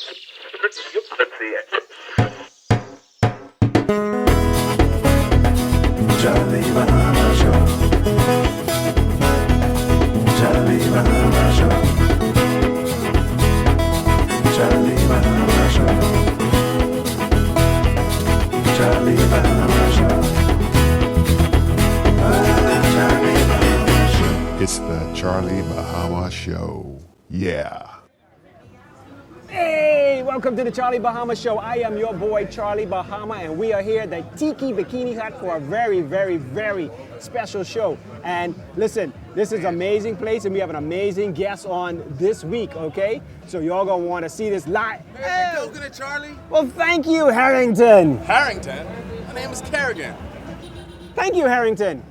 Charlie Bahama Show. Charlie Bahama Show. Charlie Bahama Show. Charlie Bahama Show. Charlie Bahama Show. It's the Charlie Bahama Show. Yeah. Hey, welcome to the Charlie Bahama Show. I am your boy, Charlie Bahama, and we are here at the Tiki Bikini Hut for a very, very, very special show. And listen, this is an amazing place, and we have an amazing guest on this week, okay? So y'all gonna wanna see this live. Hey, coconut Charlie. Well, thank you, Harrington. Harrington. My name is Kerrigan. Thank you, Harrington.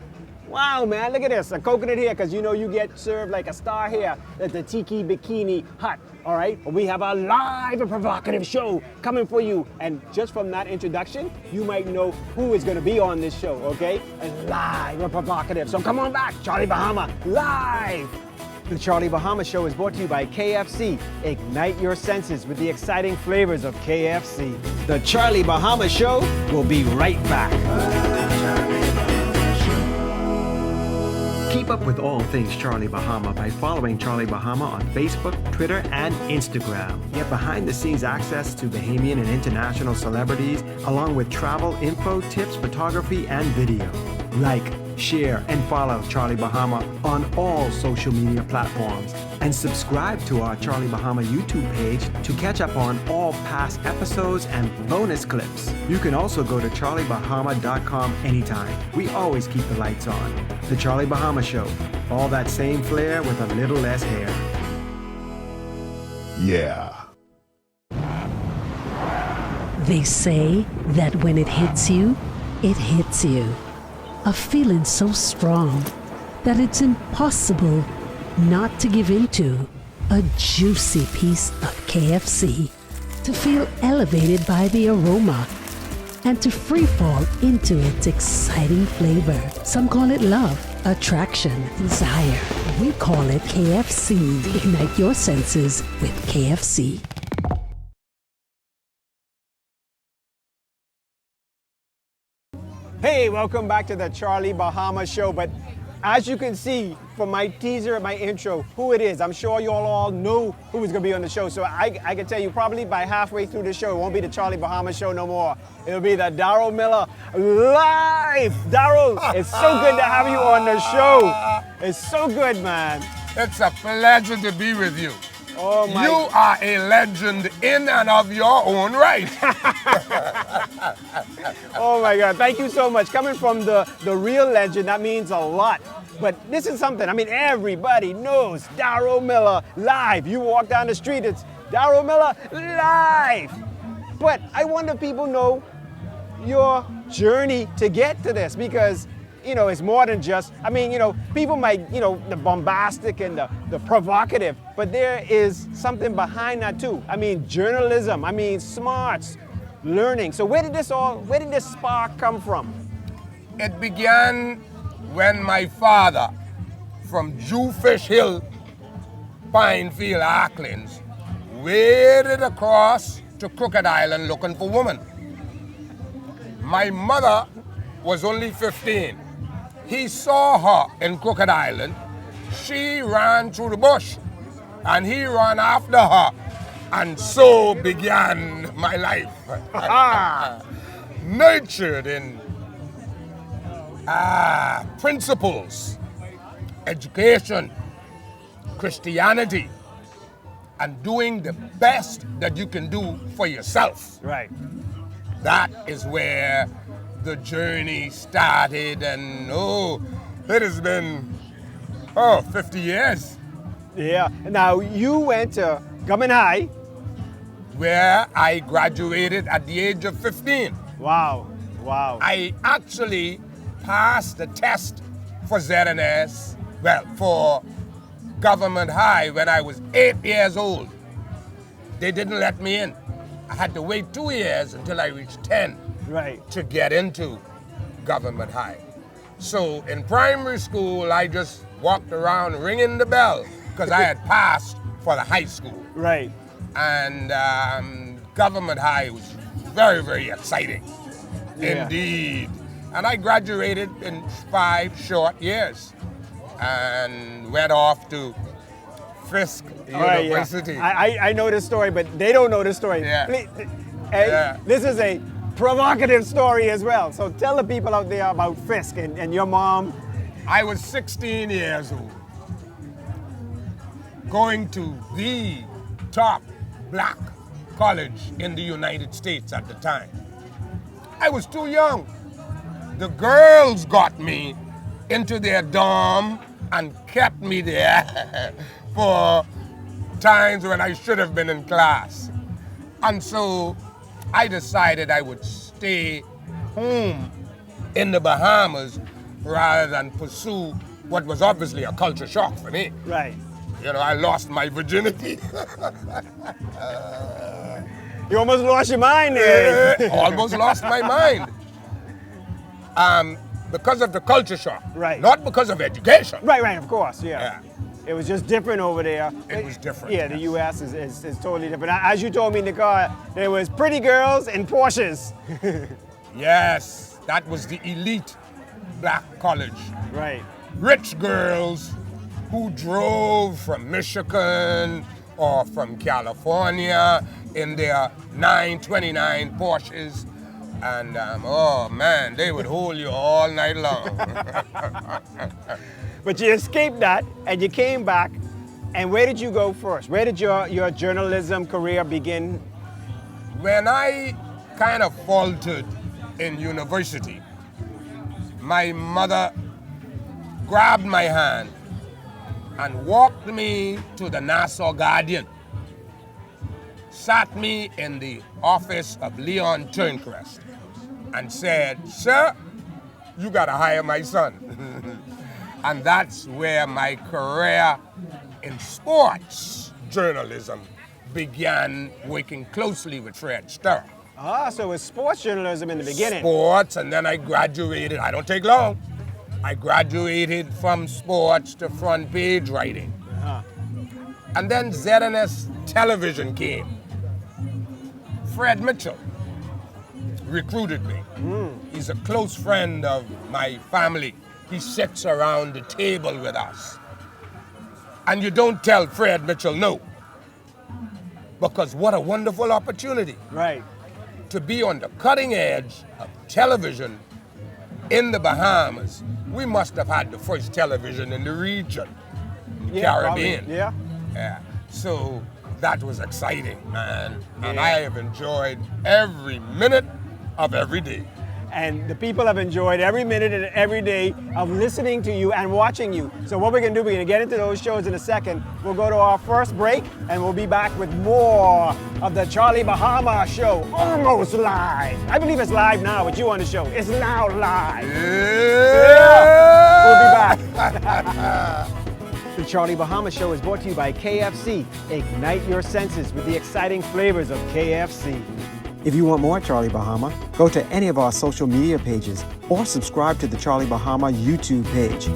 Wow, man, look at this, a coconut here, because you know you get served like a star here at the Tiki Bikini Hut, all right? We have a live and provocative show coming for you, and just from that introduction, you might know who is gonna be on this show, okay? And live and provocative, so come on back, Charlie Bahama, live! The Charlie Bahama Show is brought to you by KFC. Ignite your senses with the exciting flavors of KFC. The Charlie Bahama Show will be right back. Keep up with all things Charlie Bahama by following Charlie Bahama on Facebook, Twitter, and Instagram. Get behind-the-scenes access to Bahamian and international celebrities, along with travel info, tips, photography, and video. Like, share, and follow Charlie Bahama on all social media platforms. And subscribe to our Charlie Bahama YouTube page to catch up on all past episodes and bonus clips. You can also go to charliebahama.com anytime. We always keep the lights on. The Charlie Bahama Show. All that same flair with a little less hair. Yeah. They say that when it hits you. A feeling so strong that it's impossible not to give into a juicy piece of KFC, to feel elevated by the aroma, and to free fall into its exciting flavor. Some call it love, attraction, desire. We call it KFC. Ignite your senses with KFC. Hey, welcome back to the Charlie Bahama Show. But as you can see from my teaser and my intro, who it is, I'm sure you all know who is going to be on the show. So I can tell you probably by halfway through the show, it won't be the Charlie Bahama Show no more. It'll be the Darold Miller live. Darold, it's so good to have you on the show. It's so good, man. It's a pleasure to be with you. Oh my. You are a legend in and of your own right. Oh my God, thank you so much. Coming from the real legend, that means a lot. But this is something, I mean, everybody knows Darold Miller live. You walk down the street, it's Darold Miller live. But I wonder if people know your journey to get to this, because you know, it's more than just, I mean, you know, people might, you know, the bombastic and the provocative, but there is something behind that too. I mean, journalism, I mean, smarts, learning. So where did this spark come from? It began when my father from Jewfish Hill, Pinefield, Acklands, waded across to Crooked Island looking for women. My mother was only 15. He saw her in Crooked Island. She ran through the bush, and he ran after her, and so began my life. Nurtured in principles, education, Christianity, and doing the best that you can do for yourself. Right. That is where the journey started, and it has been 50 years. Yeah. Now you went to Government High, where I graduated at the age of 15. Wow. I actually passed the test for ZNS, for Government High when I was 8 years old. They didn't let me in. I had to wait 2 years until I reached 10. Right. To get into Government High. So in primary school, I just walked around ringing the bell because I had passed for the high school. Right. And Government High was very, very exciting. Yeah. Indeed. And I graduated in 5 short years and went off to Fisk All right, University. yeah. I know this story, but they don't know this story. Yeah. Hey, this is a provocative story as well. So tell the people out there about Fisk and your mom. I was 16 years old, going to the top black college in the United States at the time. I was too young. The girls got me into their dorm and kept me there for times when I should have been in class. And so I decided I would stay home in the Bahamas rather than pursue what was obviously a culture shock for me. Right. You know, I lost my virginity. You almost lost your mind there. Almost lost my mind. Because of the culture shock. Right. Not because of education. Right, of course, yeah. Yeah. It was just different over there. It was different, Yeah, the yes. U.S. is totally different. As you told me in the car, there was pretty girls and Porsches. Yes, that was the elite black college. Right. Rich girls who drove from Michigan or from California in their 929 Porsches. And oh man, they would hold you all night long. But you escaped that and you came back. And where did you go first? Where did your journalism career begin? When I kind of faltered in university, my mother grabbed my hand and walked me to the Nassau Guardian, sat me in the office of Leon Turncrest, and said, "Sir, you gotta hire my son." And that's where my career in sports journalism began, working closely with Fred Sturr. Ah, so it was sports journalism in the beginning. Sports, and then I graduated. I don't take long. I graduated from sports to front page writing. And then ZNS television came. Fred Mitchell recruited me. He's a close friend of my family. He sits around the table with us. And you don't tell Fred Mitchell no. Because what a wonderful opportunity Right. to be on the cutting edge of television in the Bahamas. We must have had the first television in the region, Caribbean. Probably, yeah. Yeah. So that was exciting, man. And I have enjoyed every minute of every day. And the people have enjoyed every minute and every day of listening to you and watching you. So what we're gonna do, we're gonna get into those shows in a second. We'll go to our first break and we'll be back with more of the Charlie Bahama Show, almost live. I believe it's live now with you on the show. It's now live. We'll be back. The Charlie Bahama Show is brought to you by KFC. Ignite your senses with the exciting flavors of KFC. If you want more Charlie Bahama, go to any of our social media pages or subscribe to the Charlie Bahama YouTube page.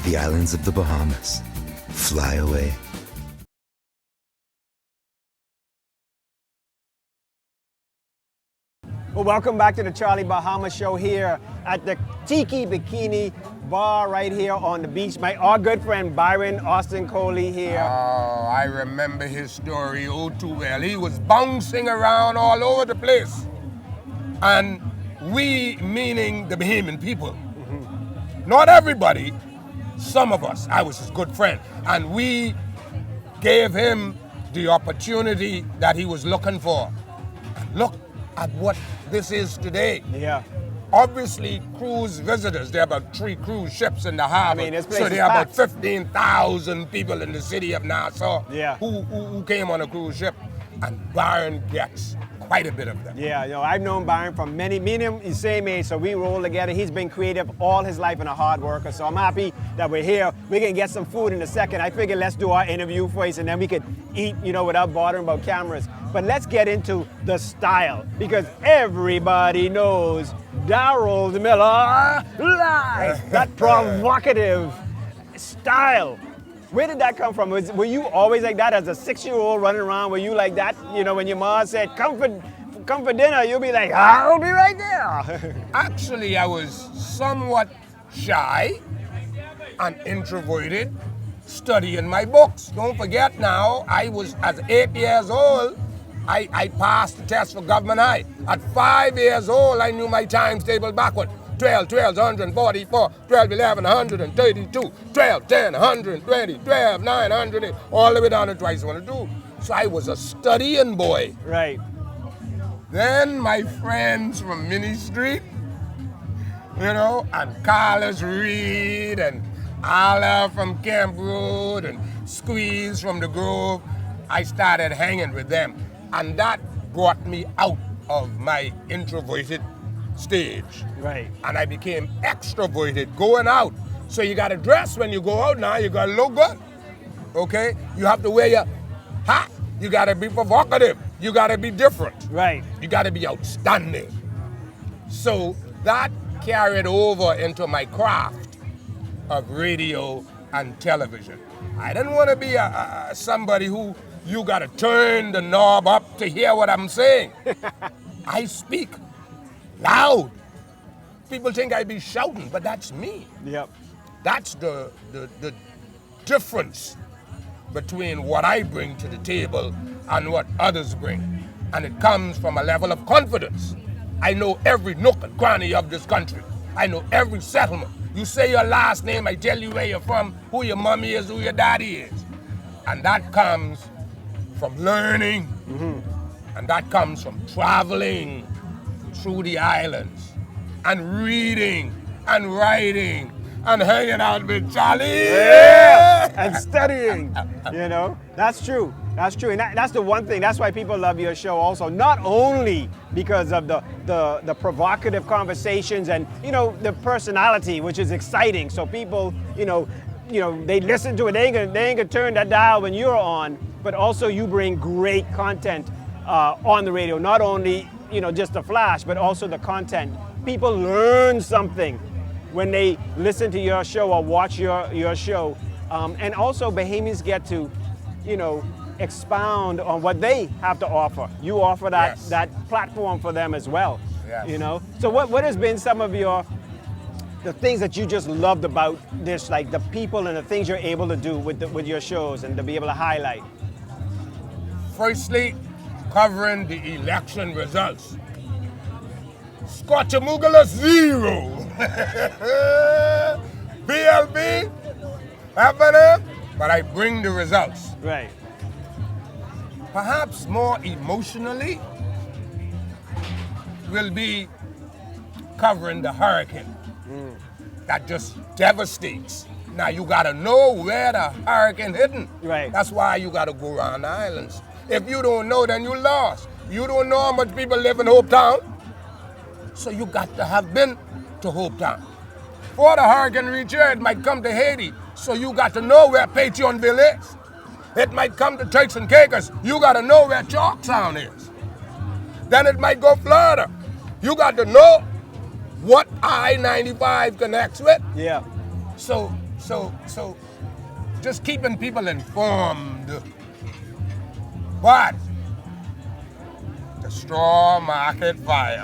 The islands of the Bahamas. Fly away. Well, welcome back to the Charlie Bahama Show here at the Tiki Bikini Bar right here on the beach. Our good friend Byron Austin Coley here. Oh, I remember his story oh too well. He was bouncing around all over the place. And we, meaning the Bahamian people, not everybody, some of us, I was his good friend, and we gave him the opportunity that he was looking for. Look at what this is today. Yeah. obviously cruise visitors. There are about 3 cruise ships in the harbor. I mean, this place so is there are about packed. 15,000 people in the city of Nassau Yeah. who came on a cruise ship. And Byron gets quite a bit of them. Yeah, I've known Byron from me and him is same age, so we roll together. He's been creative all his life and a hard worker, so I'm happy that we're here. We can get some food in a second. I figured let's do our interview first and then we could eat, without bothering about cameras. But let's get into the style, because everybody knows Darold Miller live, that provocative style. Where did that come from? Were you always like that as a 6-year-old running around? Were you like that? When your mom said, come for dinner, you'll be like, I'll be right there. Actually, I was somewhat shy and introverted, studying my books. Don't forget now, I was, as 8 years old, I passed the test for government high. At 5 years old, I knew my times table backward. 12, 12, 144, 12, 11, 132, 12, 10, 120, 12, 900, all the way down to twice 102. So I was a studying boy. Right. Then my friends from Minnie Street, and Carlos Reed and Ala from Camp Road and Squeeze from the Grove, I started hanging with them. And that brought me out of my introverted stage. Right. And I became extroverted going out. So you gotta dress when you go out now, you gotta look good. Okay? You have to wear your hat. You gotta be provocative. You gotta be different. Right. You gotta be outstanding. So that carried over into my craft of radio and television. I didn't want to be somebody who you gotta turn the knob up to hear what I'm saying. I speak loud. People think I be shouting, but that's me. Yep. That's the difference between what I bring to the table and what others bring. And it comes from a level of confidence. I know every nook and cranny of this country. I know every settlement. You say your last name, I tell you where you're from, who your mommy is, who your daddy is. And that comes from learning. And that comes from traveling through the islands and reading and writing and hanging out with Charlie. Yeah. And studying, That's true. That's true. And that's the one thing. That's why people love your show also. Not only because of the provocative conversations and, the personality, which is exciting. So people, they listen to it. They ain't gonna turn that dial when you're on. But also you bring great content on the radio. Not only, just the flash, but also the content. People learn something when they listen to your show or watch your show. And also Bahamians get to, expound on what they have to offer. You offer that, Yes. that platform for them as well. Yes. So what has been some of the things that you just loved about this, like the people and the things you're able to do with your shows and to be able to highlight? Firstly, covering the election results. Scotchamugala 0. BLB, happening, but I bring the results. Right. Perhaps more emotionally will be covering the hurricane that just devastates. Now you gotta know where the hurricane hitting. Right. That's why you gotta go around the islands. If you don't know, then you lost. You don't know how much people live in Hope Town, so you got to have been to Hope Town. Before the hurricane reach here, it might come to Haiti, so you got to know where Pétionville is. It might come to Turks and Caicos. You got to know where Chalk Sound is. Then it might go Florida. You got to know what I-95 connects with. Yeah. So just keeping people informed. But the straw market fire.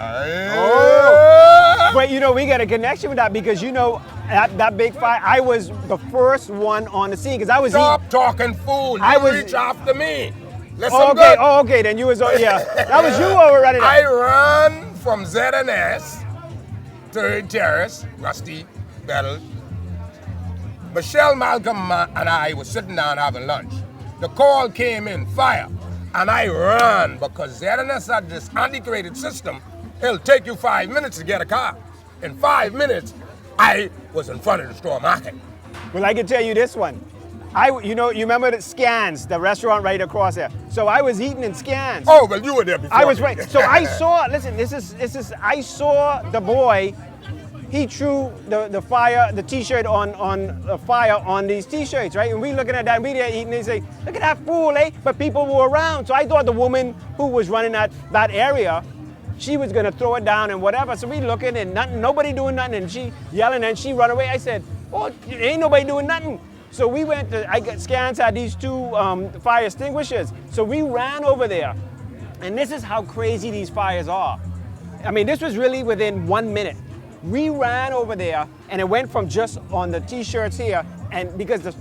Oh. But we got a connection with that because that big fire, I was the first one on the scene because I was Stop talking fool. Reach after me. Listen okay. good. Oh, okay. Then you was that was you already. I ran from ZNS, Third Terrace, Rusty Battle. Michelle Malcolm and I were sitting down having lunch. The call came in, fire, and I ran because ZNS had this antiquated system. It'll take you 5 minutes to get a car. In 5 minutes, I was in front of the straw market. Well, I can tell you this one. You remember the Scans, the restaurant right across there. So I was eating in Scans. Oh, well, you were there before. I was me. right. So I saw. Listen, I saw the boy. He threw the T-shirt on the fire on these T-shirts, right? And we looking at that, and we there eating. They say, "Look at that fool, eh?" But people were around, so I thought the woman who was running that area, she was gonna throw it down and whatever. So we looking and nothing, nobody doing nothing, and she yelling and she run away. I said, "Oh, ain't nobody doing nothing." So we went to. Scans had these two fire extinguishers, so we ran over there, and this is how crazy these fires are. I mean, this was really within 1 minute. We ran over there, and it went from just on the T-shirts here, and because the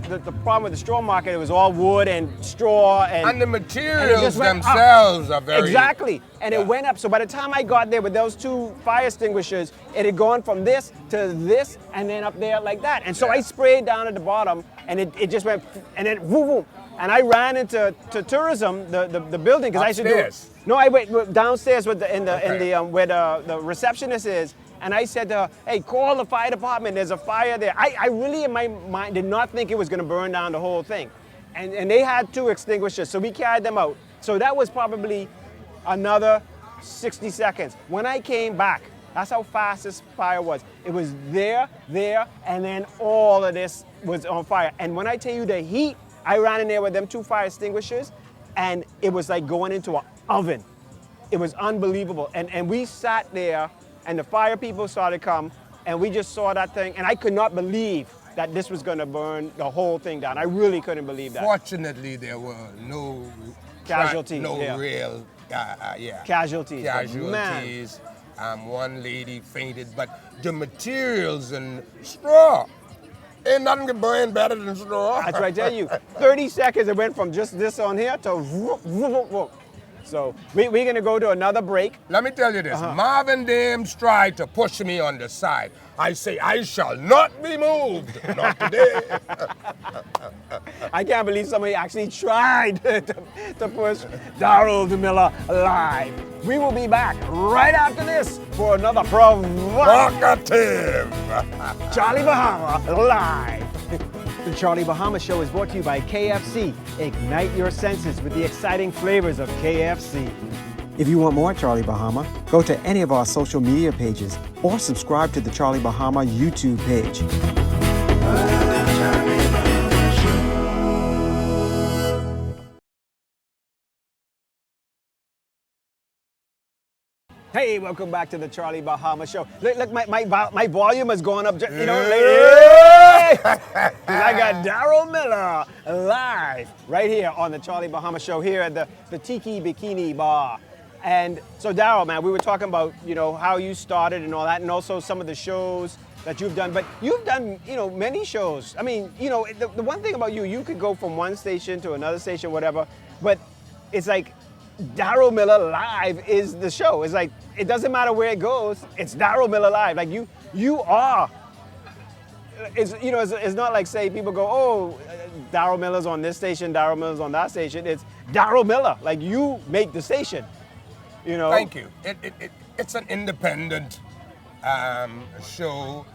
problem with the straw market, it was all wood and straw, and the materials themselves are very... Exactly, and it went up. So by the time I got there with those two fire extinguishers, it had gone from this to this, and then up there like that. And so I sprayed down at the bottom, and it just went, and then whoop, whoop. And I ran into tourism, the building, because I should do it. No, I went downstairs with where the receptionist is. And I said to her, "Hey, call the fire department. There's a fire there." I really, in my mind, did not think it was going to burn down the whole thing. And they had two extinguishers, so we carried them out. So that was probably another 60 seconds. When I came back, that's how fast this fire was. It was there, and then all of this was on fire. And when I tell you the heat, I ran in there with them two fire extinguishers, and it was like going into an oven. It was unbelievable. And we sat there, and the fire people started to come, and we just saw that thing, and I could not believe that this was going to burn the whole thing down. I really couldn't believe that. Fortunately, there were no casualties, real casualties. Casualties. One lady fainted, but the materials and straw, ain't nothing can burn better than straw. That's what I tell you. 30 seconds, it went from just this on here to whoop, whoop, whoop. So we're going to go to another break. Let me tell you this. Marvin Dames tried to push me on the side. I say, I shall not be moved. Not today. I can't believe somebody actually tried to push Darold Miller live. We will be back right after this for another provocative Charlie Bahama live. The Charlie Bahama Show is brought to you by KFC. Ignite your senses with the exciting flavors of KFC. If you want more Charlie Bahama, go to any of our social media pages or subscribe to the Charlie Bahama YouTube page. Hey, welcome back to the Charlie Bahama Show. Look, my volume has gone up. You know, I got Darold Miller live right here on the Charlie Bahama Show here at the Tiki Bikini Bar. And so, Darold, man, we were talking about, you know, how you started and all that, and also some of the shows that you've done. But you've done, you know, many shows. I mean, you know, the one thing about you could go from one station to another station, whatever, but it's like Darold Miller Live is the show. It's like, it doesn't matter where it goes, it's Darold Miller Live. Like you are, it's not like, say, people go, oh, Darold Miller's on this station, Darold Miller's on that station. It's Darold Miller. Like, you make the station, you know? Thank you. It's an independent show,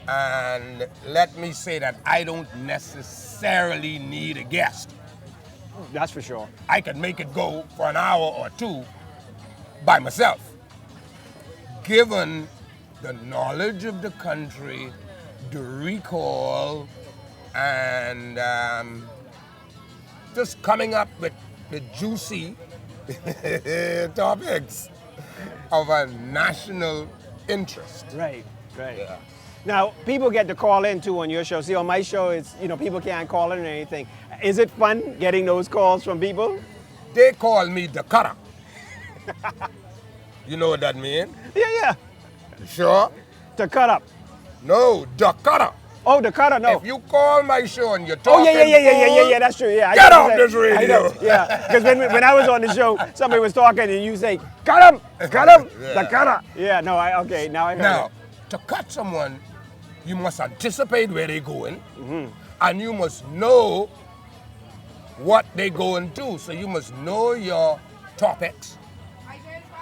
and let me say that I don't necessarily need a guest. That's for sure. I could make it go for an hour or two by myself. Given the knowledge of the country, the recall, and just coming up with the juicy topics of a national interest. Right. Yeah. Now, people get to call in too on your show. See, on my show, it's, you know, people can't call in or anything. Is it fun getting those calls from people? They call me the cutter. You know what that means? Yeah. You sure? To cut up. No, the cutter. Oh, the cutter, no. If you call my show and you're talking, yeah, that's true. Yeah, get off this radio. I know, yeah, because when I was on the show, somebody was talking and you say, cut him, Yeah. the cutter. Yeah, no, now I heard Now, it. to cut someone, you must anticipate where they're going, and you must know what they're going to. So you must know your topics,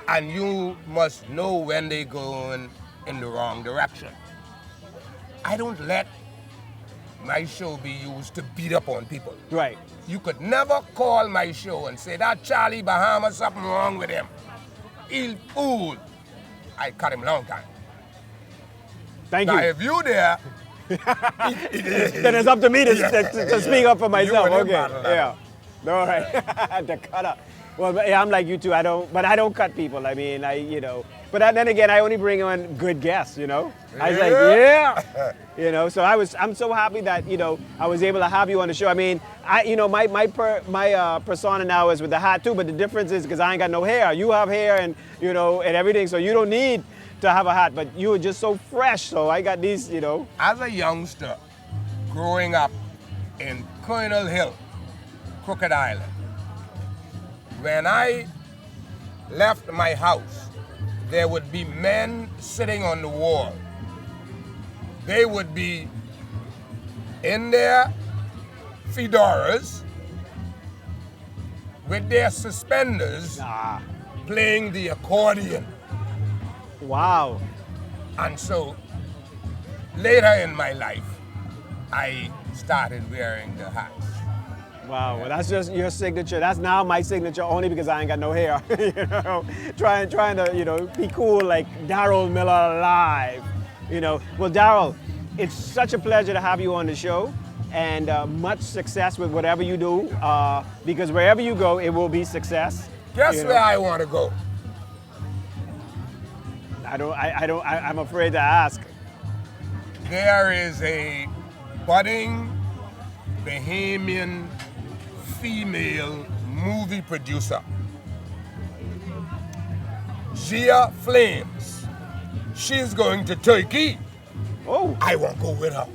and you must know when they're going in the wrong direction. I don't let my show be used to beat up on people. Right. You could never call my show and say, that Charlie Bahama, something wrong with him. He'll fool. I cut him long time. Thank Now, you. if you there, Then it's up to me to speak up for myself. You and him Okay. battle, Yeah. All right. The cutter. Well, yeah, I'm like you too. I don't cut people. I mean, But then again, I only bring on good guests. I was like, yeah. So I'm so happy that I was able to have you on the show. I mean, my persona now is with the hat too. But the difference is because I ain't got no hair. You have hair and and everything, so you don't need to have a hat. But you were just so fresh. So I got these. As a youngster, growing up in Colonel Hill, Crooked Island, when I left my house, there would be men sitting on the wall. They would be in their fedoras with their suspenders playing the accordion. Wow. And so later in my life, I started wearing the hats. Wow, well, that's just your signature. That's now my signature only because I ain't got no hair. Trying to be cool like Darold Miller live. Well, Darold, it's such a pleasure to have you on the show, and much success with whatever you do. Because wherever you go, it will be success. Guess where I want to go? I'm afraid to ask. There is a budding Bahamian female movie producer, Gia Flames. She's going to Turkey. Oh. I won't go with her.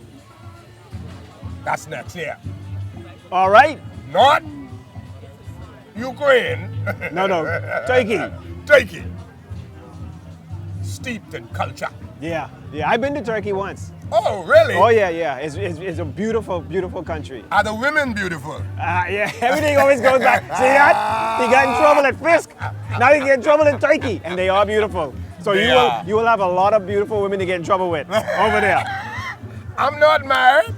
That's next year. All right. Not Ukraine. No, Turkey. Turkey. Steeped in culture. Yeah. I've been to Turkey once. Oh, really? Oh, yeah. It's a beautiful, beautiful country. Are the women beautiful? Yeah, everything always goes back. See that? He got in trouble at Fisk. Now he get in trouble in Turkey, and they are beautiful. So you will have a lot of beautiful women to get in trouble with over there. I'm not married.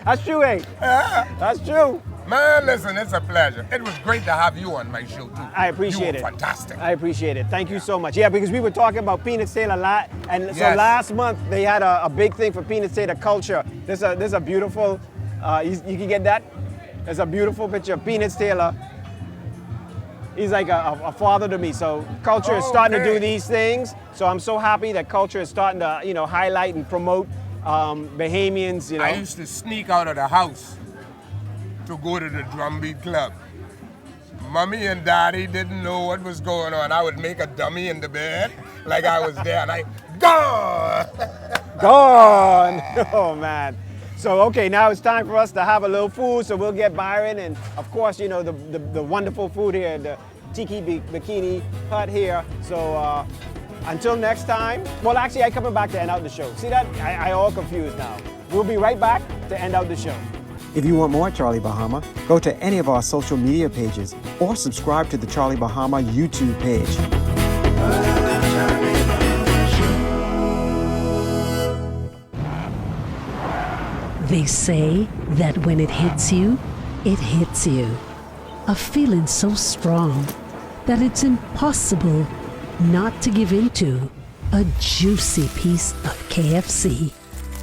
That's true, eh? That's true. Man, listen, it's a pleasure. It was great to have you on my show, too. I appreciate it. You were fantastic. I appreciate it. Thank you so much. Yeah, because we were talking about Peanut Tail a lot, and so Yes. last month they had a big thing for Peanut Tail culture. There's a beautiful, you can get that? There's a beautiful picture of Peanut Taylor. He's like a father to me. So culture is starting to do these things. So I'm so happy that culture is starting to highlight and promote Bahamians. I used to sneak out of the house to go to the drumbeat club. Mommy and Daddy didn't know what was going on. I would make a dummy in the bed like I was there, and gone! Gone! Oh, man. So, okay, now it's time for us to have a little food, so we'll get Byron, and of course, the wonderful food here, the Tiki Bikini Hut here. So, until next time, well, actually, I'm coming back to end out the show. See that? I all confused now. We'll be right back to end out the show. If you want more Charlie Bahama, go to any of our social media pages or subscribe to the Charlie Bahama YouTube page. They say that when it hits you. A feeling so strong that it's impossible not to give into a juicy piece of KFC,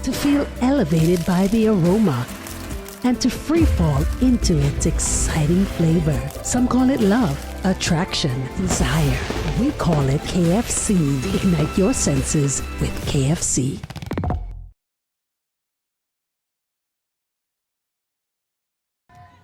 to feel elevated by the aroma, and to free fall into its exciting flavor. Some call it love, attraction, desire. We call it KFC. Ignite your senses with KFC.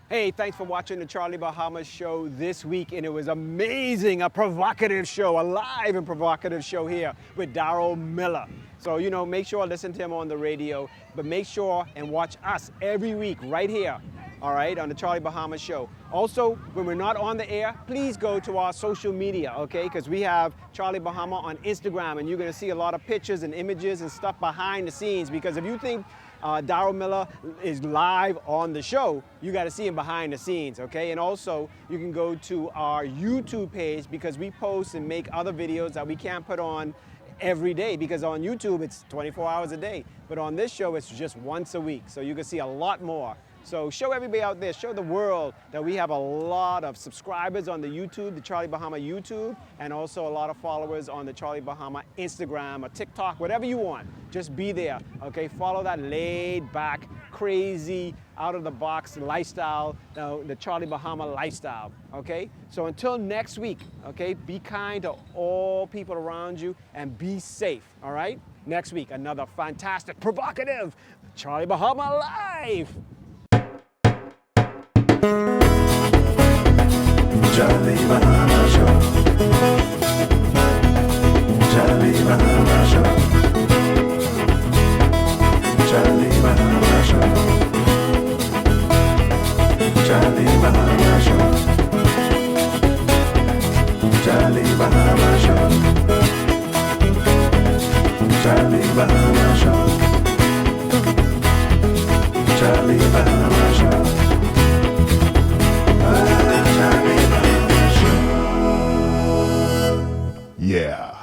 Hey, thanks for watching the Charlie Bahama show this week, and it was amazing, a provocative show, a live and provocative show here with Darold Miller. So, make sure to listen to him on the radio, but make sure and watch us every week right here, all right, on the Charlie Bahama show. Also, when we're not on the air, please go to our social media, okay, because we have Charlie Bahama on Instagram, and you're going to see a lot of pictures and images and stuff behind the scenes, because if you think Darold Miller is live on the show, you got to see him behind the scenes, okay? And also, you can go to our YouTube page, because we post and make other videos that we can't put on every day, because on YouTube it's 24 hours a day. But on this show it's just once a week. So you can see a lot more. So show everybody out there, show the world that we have a lot of subscribers on the YouTube, the Charlie Bahama YouTube, and also a lot of followers on the Charlie Bahama Instagram or TikTok, whatever you want. Just be there, okay? Follow that laid back, crazy, out of the box lifestyle, the Charlie Bahama lifestyle, okay? So until next week, okay, be kind to all people around you and be safe, all right? Next week, another fantastic, provocative Charlie Bahama Live. Charlie Bahama Show. Charlie Bahama Show. Charlie Bahama Show. Charlie Bahama Show. Charlie Bahama Show. Charlie Bahama Show. Charlie Bahama Show. Yeah.